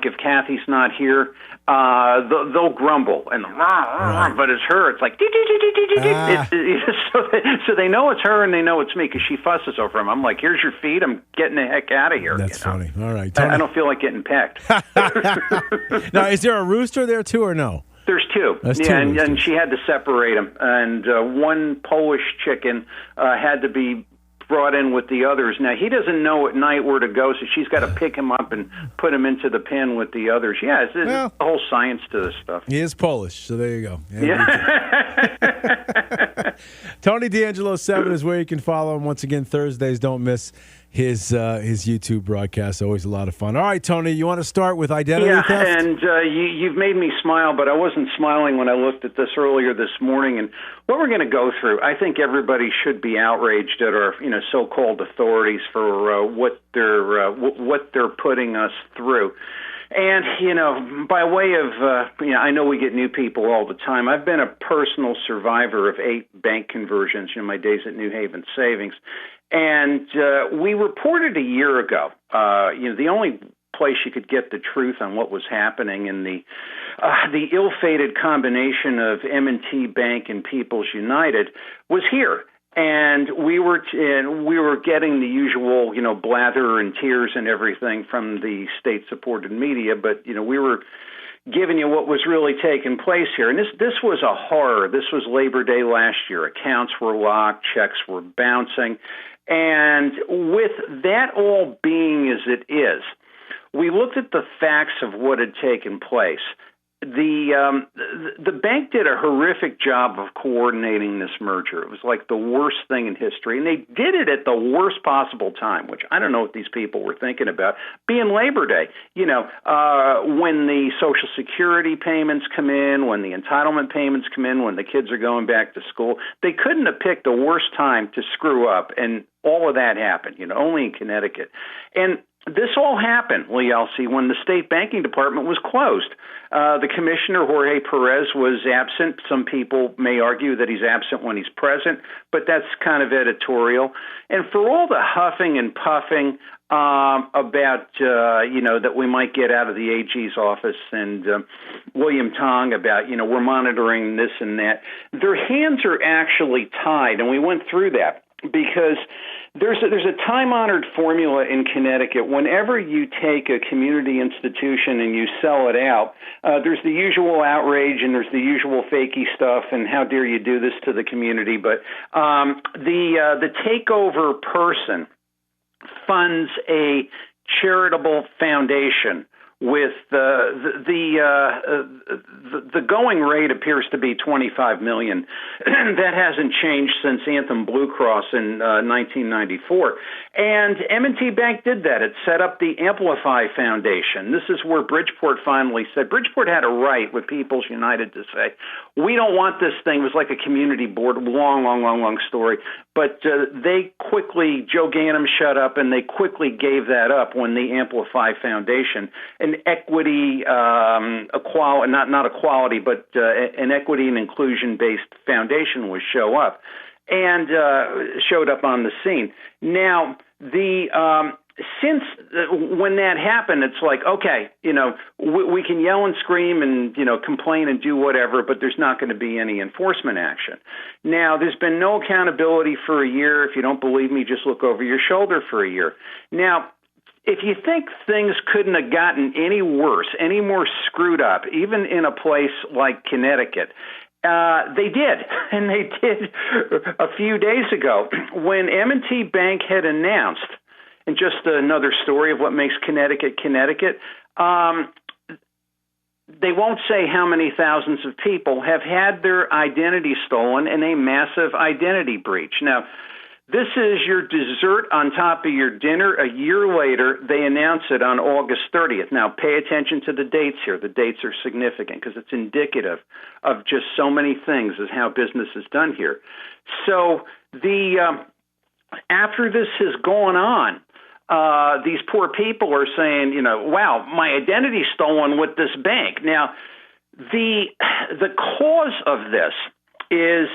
like if Kathy's not here, they'll grumble, and but it's her. It's like so they know it's her and they know it's me because she fusses over him. I'm like, here's your feed. I'm getting the heck out of here. That's funny. All right, Tony. I don't feel like getting pecked. Now, is there a rooster there too, or no? There's two. And she had to separate them. And one Polish chicken had to be brought in with the others. Now, he doesn't know at night where to go, so she's got to pick him up and put him into the pen with the others. Yeah, it's a whole science to this stuff. He is Polish, so there you go. Yeah. Tony D'Angelo 7 is where you can follow him. Once again, Thursdays, don't miss his YouTube broadcast. Always a lot of fun. All right, Tony, you want to start with identity theft? Yeah, and you've made me smile, but I wasn't smiling when I looked at this earlier this morning. And what we're going to go through, I think everybody should be outraged at our so-called authorities for what they're putting us through. And, by way of, I know we get new people all the time. I've been a personal survivor of 8 bank conversions in my days at New Haven Savings. And we reported a year ago, the only place you could get the truth on what was happening in the ill-fated combination of M&T Bank and People's United was here. And we were getting the usual, blather and tears and everything from the state-supported media, but, we were giving you what was really taking place here. And this was a horror. This was Labor Day last year. Accounts were locked, checks were bouncing. And with that all being as it is, we looked at the facts of what had taken place. The bank did a horrific job of coordinating this merger. It was like the worst thing in history, and they did it at the worst possible time, which I don't know what these people were thinking about, being Labor Day. When the Social Security payments come in, when the entitlement payments come in, when the kids are going back to school, they couldn't have picked the worst time to screw up, and all of that happened, only in Connecticut. And this all happened, Lee Elci, when the state banking department was closed. The commissioner, Jorge Perez, was absent. Some people may argue that he's absent when he's present, but that's kind of editorial. And for all the huffing and puffing about, that we might get out of the AG's office and William Tong about, we're monitoring this and that, their hands are actually tied, and we went through that because there's a time-honored formula in Connecticut. Whenever you take a community institution and you sell it out, there's the usual outrage and there's the usual fakey stuff and how dare you do this to the community. But the takeover person funds a charitable foundation with the going rate appears to be $25 million. That hasn't changed since Anthem Blue Cross in 1994. And M&T Bank did that. It set up the Amplify Foundation. This is where Bridgeport finally said, Bridgeport had a right with People's United to say, we don't want this thing. It was like a community board, long story. But they quickly, Joe Ganim shut up, and they quickly gave that up when the Amplify Foundation, an equity, not equality, but an equity and inclusion-based foundation was showed up on the scene. Now, since when that happened, it's like, okay, we can yell and scream and, complain and do whatever, but there's not going to be any enforcement action. Now, there's been no accountability for a year. If you don't believe me, just look over your shoulder for a year. Now, if you think things couldn't have gotten any worse, any more screwed up, even in a place like Connecticut, they did, and they did a few days ago when M&T Bank had announced, and just another story of what makes Connecticut, they won't say how many thousands of people have had their identity stolen in a massive identity breach. Now, this is your dessert on top of your dinner. A year later, they announce it on August 30th. Now, pay attention to the dates here. The dates are significant because it's indicative of just so many things as how business is done here. So after this has gone on, these poor people are saying, wow, my identity's stolen with this bank. Now, the cause of this is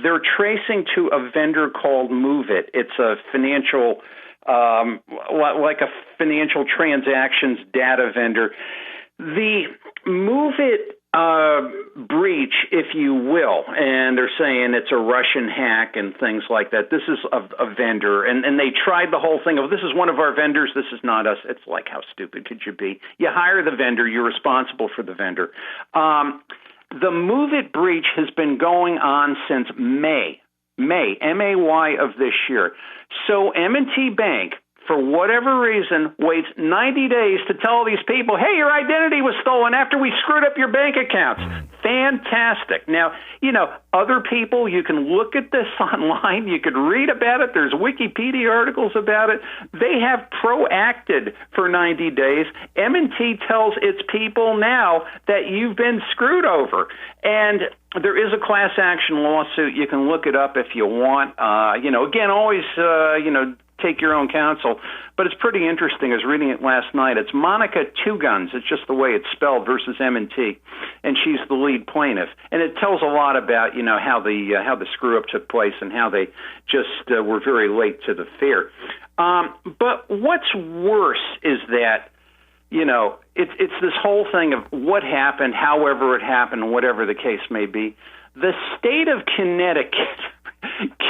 they're tracing to a vendor called MoveIt. It's a financial like a financial transactions data vendor. The MoveIt breach, if you will, and they're saying it's a Russian hack and things like that. This is a vendor, and they tried the whole thing of, this is one of our vendors, this is not us. It's like, how stupid could you be? You hire the vendor, you're responsible for the vendor. The MoveIt breach has been going on since May, M-A-Y of this year. So M&T Bank, for whatever reason, waits 90 days to tell these people, hey, your identity was stolen after we screwed up your bank accounts. Fantastic. Now, other people, you can look at this online. You could read about it. There's Wikipedia articles about it. They have proacted for 90 days. M&T tells its people now that you've been screwed over. And there is a class action lawsuit. You can look it up if you want. Again, always, take your own counsel. But it's pretty interesting. I was reading it last night. It's Monica Two Guns. It's just the way it's spelled versus M&T, and she's the lead plaintiff. And it tells a lot about how the screw up took place and how they just were very late to the fair. But what's worse is that it's this whole thing of what happened, however it happened, whatever the case may be. The state of Connecticut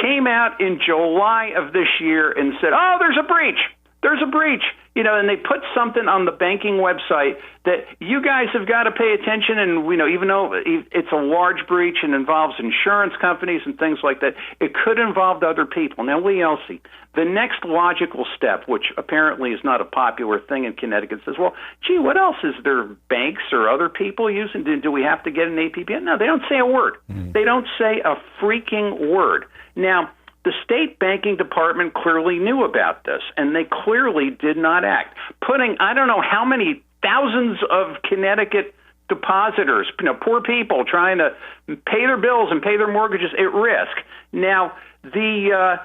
came out in July of this year and said, oh, there's a breach. There's a breach. And they put something on the banking website that you guys have got to pay attention. And, even though it's a large breach and involves insurance companies and things like that, it could involve other people. Now, Lee Elci, the next logical step, which apparently is not a popular thing in Connecticut, says, well, gee, what else? Is there banks or other people using? Do we have to get an APB? No, they don't say a word. They don't say a freaking word. Now, the state banking department clearly knew about this, and they clearly did not act, putting I don't know how many thousands of Connecticut depositors, poor people trying to pay their bills and pay their mortgages at risk. Now, there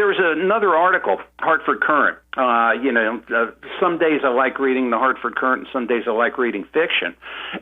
was another article, Hartford Current. Some days I like reading the Hartford Current, and some days I like reading fiction.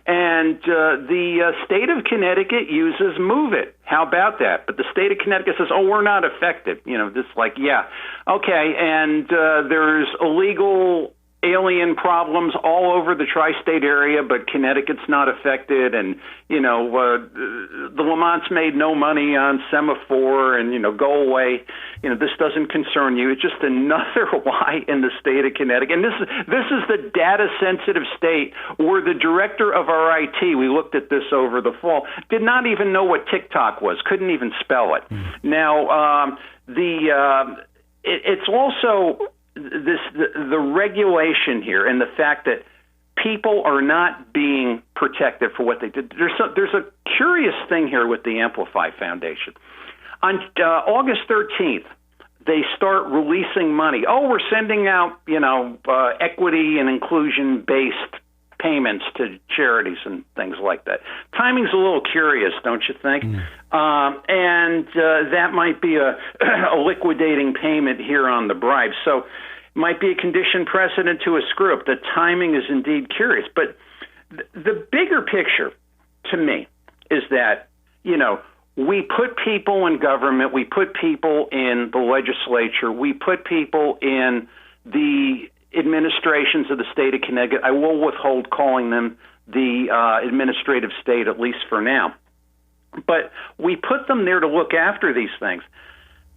And the state of Connecticut uses MoveIt. How about that? But the state of Connecticut says, oh, we're not affected. This yeah. Okay, and there's illegal alien problems all over the tri-state area, but Connecticut's not affected. And, the Lamonts made no money on semaphore and, go away. This doesn't concern you. It's just another lie in the state of Connecticut. And this is the data-sensitive state where the director of our IT, we looked at this over the fall, did not even know what TikTok was, couldn't even spell it. Now, it's also the regulation here and the fact that people are not being protected for what they did. There's a curious thing here with the Amplify Foundation. On August 13th, they start releasing money. Oh, we're sending out, equity and inclusion-based payments to charities and things like that. Timing's a little curious, don't you think? And that might be a liquidating payment here on the bribe. So it might be a condition precedent to a screw up. The timing is indeed curious. But the bigger picture to me is that, we put people in government, we put people in the legislature, we put people in the administrations of the state of Connecticut. I will withhold calling them the administrative state, at least for now. But we put them there to look after these things.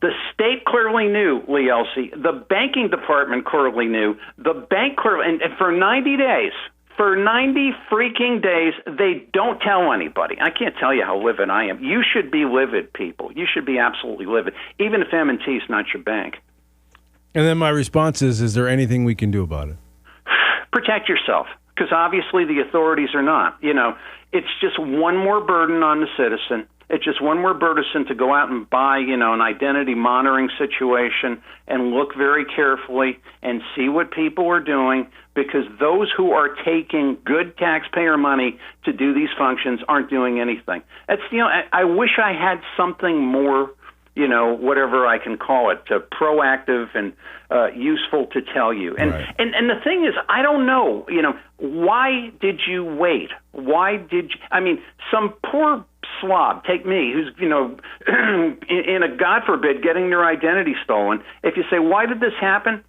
The state clearly knew, Lee Elci. The banking department clearly knew. The bank clearly, and for 90 days, for 90 freaking days, they don't tell anybody. I can't tell you how livid I am. You should be livid, people. You should be absolutely livid, even if M&T is not your bank. And then my response is there anything we can do about it? Protect yourself, because obviously the authorities are not. It's just one more burden on the citizen. It's just one more burden to go out and buy, an identity monitoring situation and look very carefully and see what people are doing, because those who are taking good taxpayer money to do these functions aren't doing anything. That's, I wish I had something more, whatever I can call it, proactive and useful to tell you. And, right. and the thing is, I don't know, why did you wait? Why did you, some poor slob, take me, who's, in a, God forbid, getting their identity stolen, if you say, why did this happen?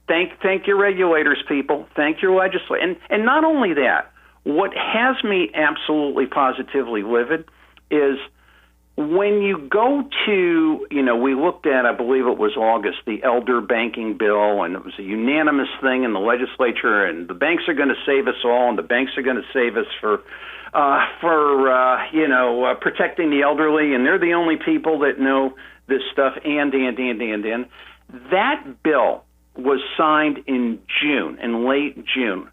Thank your regulators, people. Thank your legislators. And not only that, what has me absolutely positively livid is when you go to, we looked at, I believe it was August, the elder banking bill, and it was a unanimous thing in the legislature, and the banks are going to save us all, and the banks are going to save us for protecting the elderly, and they're the only people that know this stuff, and. That bill was signed in late June.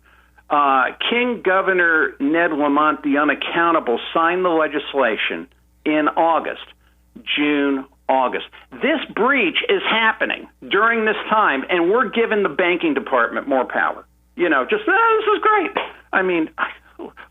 King Governor Ned Lamont, the unaccountable, signed the legislation in August. This breach is happening during this time, and we're giving the banking department more power. This is great. I mean,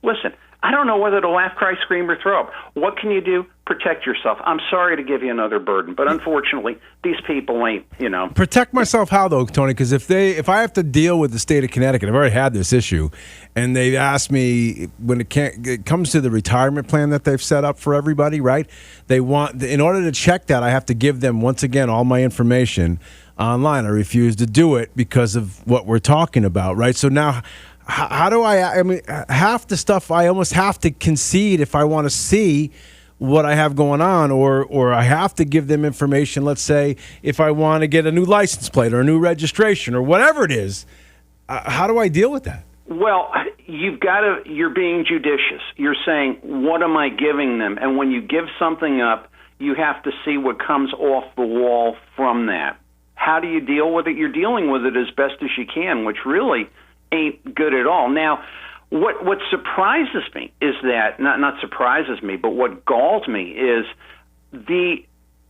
listen, I don't know whether to laugh, cry, scream, or throw up. What can you do? Protect yourself. I'm sorry to give you another burden, but unfortunately, these people ain't, Protect myself how, though, Tony? Because if I have to deal with the state of Connecticut, I've already had this issue, and they've asked me when it comes to the retirement plan that they've set up for everybody, right? They want, in order to check that, I have to give them, once again, all my information online. I refuse to do it because of what we're talking about, right? So now, how do I mean, half the stuff I almost have to concede if I want to see what I have going on, or I have to give them information, let's say, if I want to get a new license plate or a new registration or whatever it is. How do I deal with that? Well, you're being judicious. You're saying, what am I giving them? And when you give something up, you have to see what comes off the wall from that. How do you deal with it? You're dealing with it as best as you can, which really ain't good at all. Now, what surprises me is that, not surprises me, but what galls me is the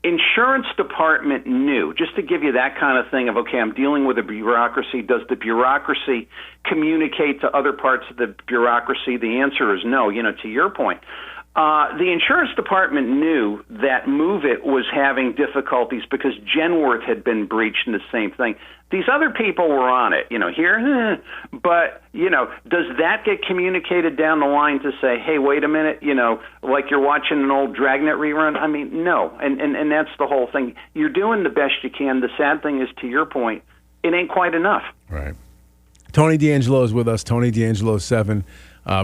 insurance department knew, just to give you that kind of thing of, okay, I'm dealing with a bureaucracy. Does the bureaucracy communicate to other parts of the bureaucracy? The answer is no, to your point. The insurance department knew that Move It was having difficulties because Genworth had been breached in the same thing. These other people were on it, here, but, does that get communicated down the line to say, hey, wait a minute, like you're watching an old Dragnet rerun? I mean, no, and that's the whole thing. You're doing the best you can. The sad thing is, to your point, it ain't quite enough. Right. Tony D'Angelo is with us, Tony D'Angelo 7.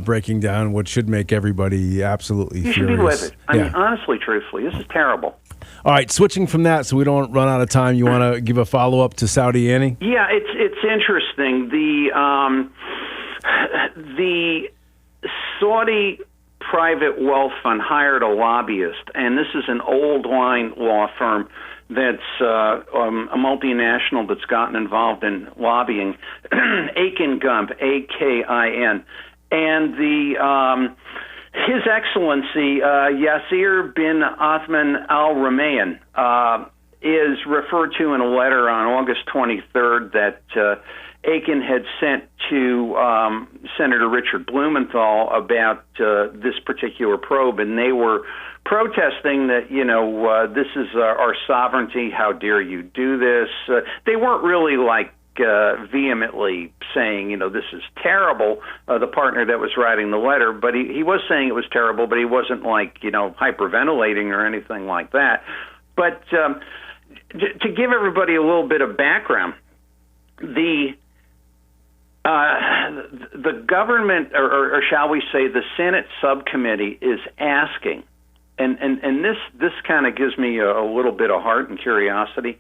Breaking down what should make everybody absolutely furious. You should be livid. I mean, honestly, truthfully, this is terrible. All right, switching from that so we don't run out of time, you want to give a follow-up to Saudi Annie? Yeah, it's interesting. The Saudi private wealth fund hired a lobbyist, and this is an old line law firm that's a multinational that's gotten involved in lobbying, Akin Gump, A-K-I-N. And His Excellency Yasir bin Othman Al Rumayyan is referred to in a letter on August 23rd that Akin had sent to Senator Richard Blumenthal about this particular probe, and they were protesting that, this is our sovereignty, how dare you do this. They weren't really vehemently saying, this is terrible, the partner that was writing the letter, but he was saying it was terrible, but he wasn't hyperventilating or anything like that. But to give everybody a little bit of background, the government, or shall we say the Senate subcommittee, is asking, and this kind of gives me a little bit of heart and curiosity,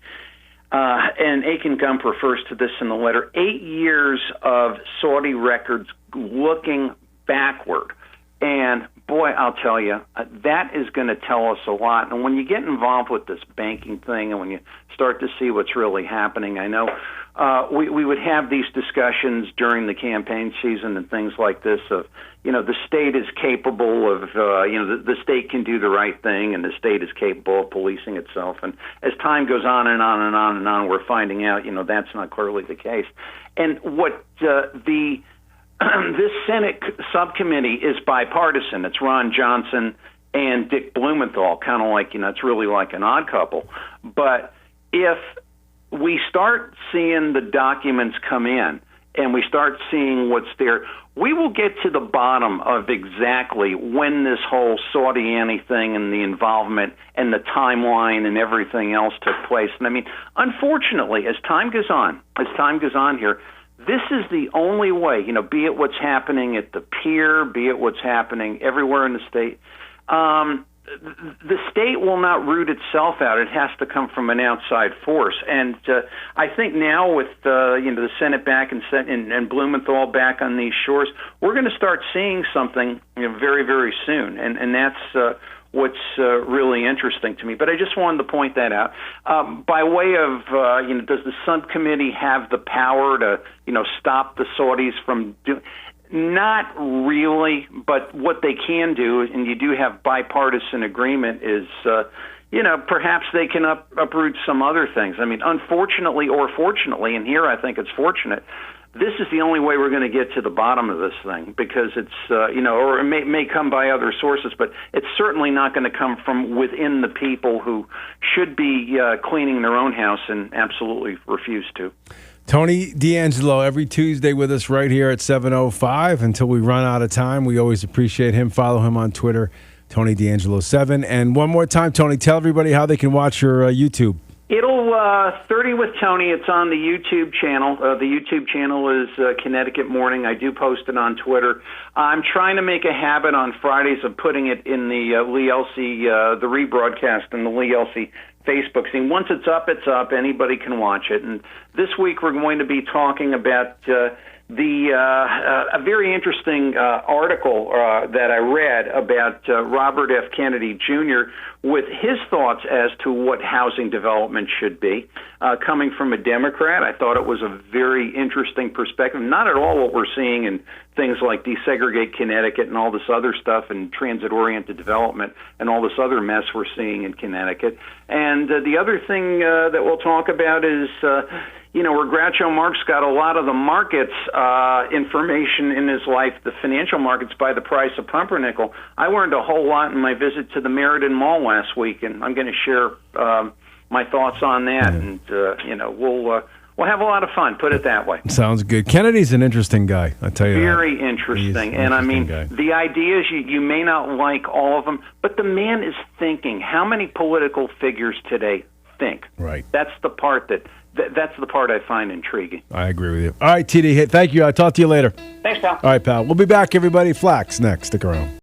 and Akin Gump refers to this in the letter, 8 years of Saudi records looking backward. And boy, I'll tell you, that is going to tell us a lot. And when you get involved with this banking thing and when you start to see what's really happening, I know we would have these discussions during the campaign season and things like this of, the state is capable of, the state can do the right thing and the state is capable of policing itself. And as time goes on and on and on and on, we're finding out, that's not clearly the case. And what this Senate subcommittee is bipartisan. It's Ron Johnson and Dick Blumenthal, kind of like, it's really like an odd couple. But if we start seeing the documents come in and we start seeing what's there, we will get to the bottom of exactly when this whole Saudi thing and the involvement and the timeline and everything else took place. And I mean, unfortunately, as time goes on here, this is the only way, be it what's happening at the pier, be it what's happening everywhere in the state. The state will not root itself out. It has to come from an outside force. And I think now with the Senate back and Blumenthal back on these shores, we're going to start seeing something very, very soon. And that's what's really interesting to me. But I just wanted to point that out. By way of, does the subcommittee have the power to, stop the Saudis from doing? Not really, but what they can do, and you do have bipartisan agreement, is, perhaps they can uproot some other things. I mean, unfortunately or fortunately, and here I think it's fortunate, this is the only way we're going to get to the bottom of this thing, because it's, or it may come by other sources, but it's certainly not going to come from within the people who should be cleaning their own house and absolutely refuse to. Tony D'Angelo, every Tuesday with us right here at 7:05 until we run out of time. We always appreciate him. Follow him on Twitter, Tony D'Angelo 7. And one more time, Tony, tell everybody how they can watch your YouTube. It'll 30 with Tony. It's on the YouTube channel. The YouTube channel is Connecticut Morning. I do post it on Twitter. I'm trying to make a habit on Fridays of putting it in the Lee Elci, the rebroadcast in the Lee Elci Facebook scene. Once it's up, it's up. Anybody can watch it. And this week we're going to be talking about a very interesting article that I read about Robert F. Kennedy Jr. with his thoughts as to what housing development should be. Coming from a Democrat, I thought it was a very interesting perspective. Not at all what we're seeing in things like Desegregate Connecticut and all this other stuff and transit-oriented development and all this other mess we're seeing in Connecticut. And the other thing that we'll talk about is where Groucho Marx got a lot of the markets information in his life, the financial markets, by the price of pumpernickel. I learned a whole lot in my visit to the Meriden Mall last week, and I'm going to share my thoughts on that. And we'll have a lot of fun, put it that way. Sounds good. Kennedy's an interesting guy, I tell you. Very interesting. And I mean, the ideas, you may not like all of them, but the man is thinking. How many political figures today think? Right. That's the part that's the part I find intriguing. I agree with you. All right, TD, thank you. I'll talk to you later. Thanks, pal. All right, pal. We'll be back, everybody. Flax next. Stick around.